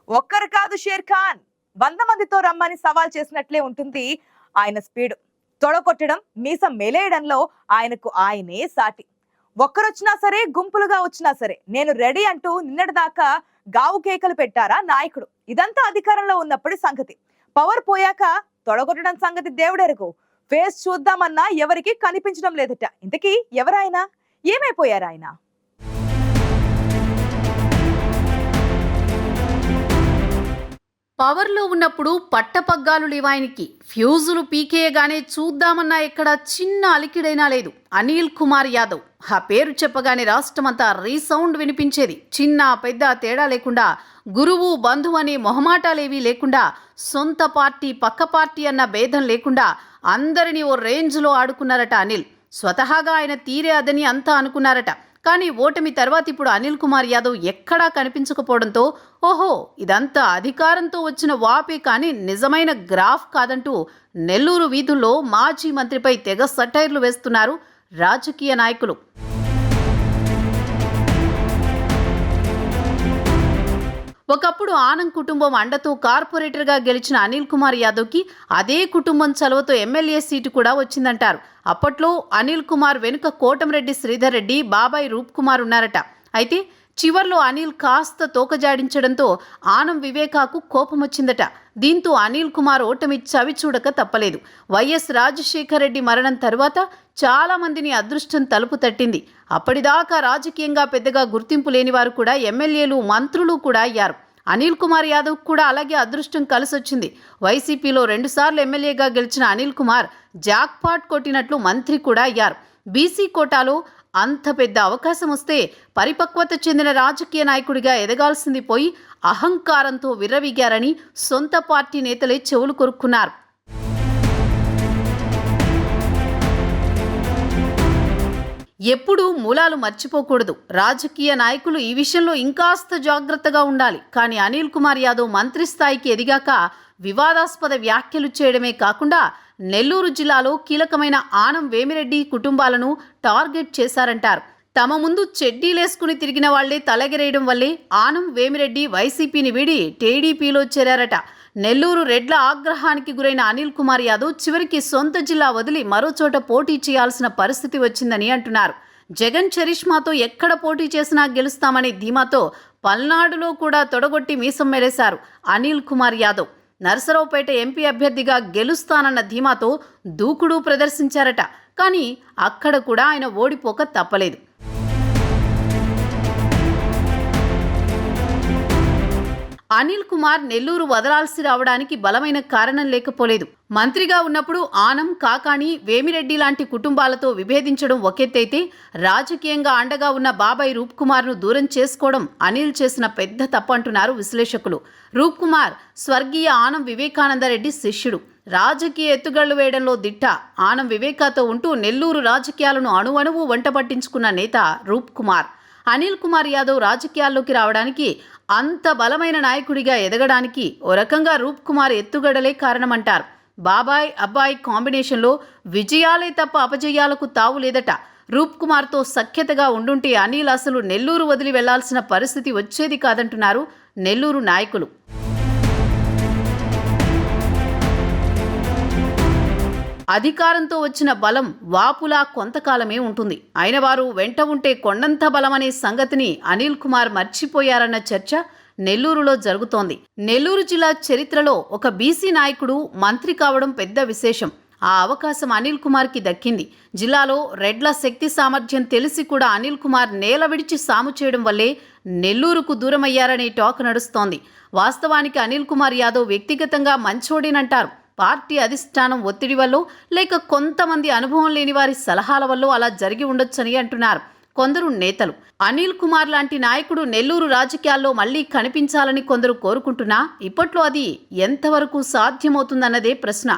ఒక్కరు కాదు షేర్ ఖాన్, 100 మందితో రమ్మని సవాల్ చేసినట్లే ఉంటుంది ఆయన స్పీడ్. తొడగొట్టడం, మీసం మెలేయడంలో ఆయనకు ఆయనే సాటి. ఒక్కరొచ్చినా సరే, గుంపులుగా వచ్చినా సరే, నేను రెడీ అంటూ నిన్నటిదాకా గావు కేకలు పెట్టారా నాయకుడు. ఇదంతా అధికారంలో ఉన్నప్పటి సంగతి. పవర్ పోయాక తొడగొట్టడం సంగతి దేవుడెరుగు. ఫేస్ చూద్దామన్నా ఎవరికి కనిపించడం లేదట. ఇంతకీ ఎవరాయన? ఏమైపోయారు ఆయన? పవర్లో ఉన్నప్పుడు పట్టపగ్గాలు లేవాయనికి. ఫ్యూజులు పీకేయగానే చూద్దామన్నా ఎక్కడ చిన్న అలికిడైనా లేదు. అనిల్ కుమార్ యాదవ్ ఆ పేరు చెప్పగానే రాష్ట్రమంతా రీసౌండ్ వినిపించేది. చిన్న పెద్ద తేడా లేకుండా, గురువు బంధువు అనే మొహమాటాలేవీ లేకుండా, సొంత పార్టీ పక్క పార్టీ అన్న భేదం లేకుండా అందరినీ ఓ రేంజ్లో ఆడుకున్నారట అనిల్. స్వతహాగా ఆయన తీరే అదని అంతా అనుకున్నారట. కానీ ఓటమి తర్వాత ఇప్పుడు అనిల్ కుమార్ యాదవ్ ఎక్కడా కనిపించకపోవడంతో ఓహో, ఇదంతా అధికారంతో వచ్చిన వాపే కానీ నిజమైన గ్రాఫ్ కాదంటూ నెల్లూరు వీధుల్లో మాజీ మంత్రిపై తెగ సటైర్లు వేస్తున్నారు రాజకీయ నాయకులు. ఒకప్పుడు ఆనంద్ కుటుంబం అండతో కార్పొరేటర్గా గెలిచిన అనిల్ కుమార్ యాదవ్కి అదే కుటుంబం చలువతో ఎమ్మెల్యే సీటు కూడా వచ్చిందంటారు. అప్పట్లో అనిల్ కుమార్ వెనుక కోటమిరెడ్డి శ్రీధర్ రెడ్డి, బాబాయ్ రూప్ కుమార్ ఉన్నారట. అయితే చివర్లో అనిల్ కాస్త తోకజాడించడంతో ఆనం వివేకాకు కోపం వచ్చిందట. దీంతో అనిల్ కుమార్ ఓటమి చవి చూడక తప్పలేదు. వైఎస్ రాజశేఖర్ రెడ్డి మరణం తర్వాత చాలా మందిని అదృష్టం తలుపు తట్టింది. అప్పటిదాకా రాజకీయంగా పెద్దగా గుర్తింపు లేనివారు కూడా ఎమ్మెల్యేలు, మంత్రులు కూడా అయ్యారు. అనిల్ కుమార్ యాదవ్ కూడా అలాగే అదృష్టం కలిసొచ్చింది. వైసీపీలో 2 సార్లు ఎమ్మెల్యేగా గెలిచిన అనిల్ కుమార్ జాక్పాట్ కొట్టినట్లు మంత్రి కూడా అయ్యారు. బీసీ కోటాలో అంత పెద్ద అవకాశం వస్తే పరిపక్వత చెందిన రాజకీయ నాయకుడిగా ఎదగాల్సింది పోయి అహంకారంతో విర్రవీగారని సొంత పార్టీ నేతలే చెవులు కొరుక్కున్నారు. ఎప్పుడూ మూలాలు మర్చిపోకూడదు. రాజకీయ నాయకులు ఈ విషయంలో ఇంకాస్త జాగ్రత్తగా ఉండాలి. కానీ అనిల్ కుమార్ యాదవ్ మంత్రి స్థాయికి ఎదిగాక వివాదాస్పద వ్యాఖ్యలు చేయడమే కాకుండా నెల్లూరు జిల్లాలో కీలకమైన ఆనం వేమిరెడ్డి కుటుంబాలను టార్గెట్ చేశారంటారు. తమ ముందు చెడ్డీలేసుకుని తిరిగిన వాళ్లే తలెగరేయడం వల్లే ఆనం వేమిరెడ్డి వైసీపీని వీడి టీడీపీలో చేరారట. నెల్లూరు రెడ్ల ఆగ్రహానికి గురైన అనిల్ కుమార్ యాదవ్ చివరికి సొంత జిల్లా వదిలి మరోచోట పోటీ చేయాల్సిన పరిస్థితి వచ్చిందని అంటున్నారు. జగన్ చరిష్మాతో ఎక్కడ పోటీ చేసినా గెలుస్తామనే ధీమాతో పల్నాడులో కూడా తొడగొట్టి మీసం మెలేశారు అనిల్ కుమార్ యాదవ్. నరసరావుపేట ఎంపీ అభ్యర్థిగా గెలుస్తానన్న ధీమాతో దూకుడు ప్రదర్శించారట. కానీ అక్కడ కూడా ఆయన ఓడిపోక తప్పలేదు. అనిల్ కుమార్ నెల్లూరు వదలాల్సి రావడానికి బలమైన కారణం లేకపోలేదు. మంత్రిగా ఉన్నప్పుడు ఆనం, కాకాణి, వేమిరెడ్డి లాంటి కుటుంబాలతో విభేదించడం ఒకెత్తైతే, రాజకీయంగా అండగా ఉన్న బాబాయ్ రూప్ కుమార్ను దూరం చేసుకోవడం అనిల్ చేసిన పెద్ద తప్పంటున్నారు విశ్లేషకులు. రూప్ కుమార్ స్వర్గీయ ఆనం వివేకానందరెడ్డి శిష్యుడు. రాజకీయ ఎత్తుగళ్లు వేయడంలో దిట్ట. ఆనం వివేకాతో ఉంటూ నెల్లూరు రాజకీయాలను అణువణువు వంట పట్టించుకున్న నేత రూప్ కుమార్. అనిల్ కుమార్ యాదవ్ రాజకీయాల్లోకి రావడానికి, అంత బలమైన నాయకుడిగా ఎదగడానికి ఓ రకంగా రూప్ కుమార్ ఎత్తుగడలే కారణమంటారు. బాబాయ్ అబ్బాయి కాంబినేషన్లో విజయాలే తప్ప అపజయాలకు తావు లేదట. రూప్ కుమార్తో సఖ్యతగా ఉండుంటే అనిల్ అసలు నెల్లూరు వదిలి వెళ్లాల్సిన పరిస్థితి వచ్చేది కాదంటున్నారు నెల్లూరు నాయకులు. అధికారంతో వచ్చిన బలం వాపులా కొంతకాలమే ఉంటుంది. అయిన వారు వెంట ఉంటే కొండంత బలమనే సంగతిని అనిల్ కుమార్ మర్చిపోయారన్న చర్చ నెల్లూరులో జరుగుతోంది. నెల్లూరు జిల్లా చరిత్రలో ఒక బీసీ నాయకుడు మంత్రి కావడం పెద్ద విశేషం. ఆ అవకాశం అనిల్ కుమార్కి దక్కింది. జిల్లాలో రెడ్ల శక్తి సామర్థ్యం తెలిసి కూడా అనిల్ కుమార్ నేల విడిచి సాము చేయడం వల్లే నెల్లూరుకు దూరమయ్యారనే టాక్ నడుస్తోంది. వాస్తవానికి అనిల్ కుమార్ యాదవ్ వ్యక్తిగతంగా మంచోడేనంటారు. పార్టీ అధిష్టానం ఒత్తిడి వల్ల, లేక కొంతమంది అనుభవం లేని వారి సలహాల వల్ల అలా జరిగి ఉండొచ్చని అంటున్నారు కొందరు నేతలు. అనిల్ కుమార్ లాంటి నాయకుడు నెల్లూరు రాజకీయాల్లో మళ్లీ కనిపించాలని కొందరు కోరుకుంటున్నా ఇప్పట్లో అది ఎంతవరకు సాధ్యమవుతుందన్నదే ప్రశ్న.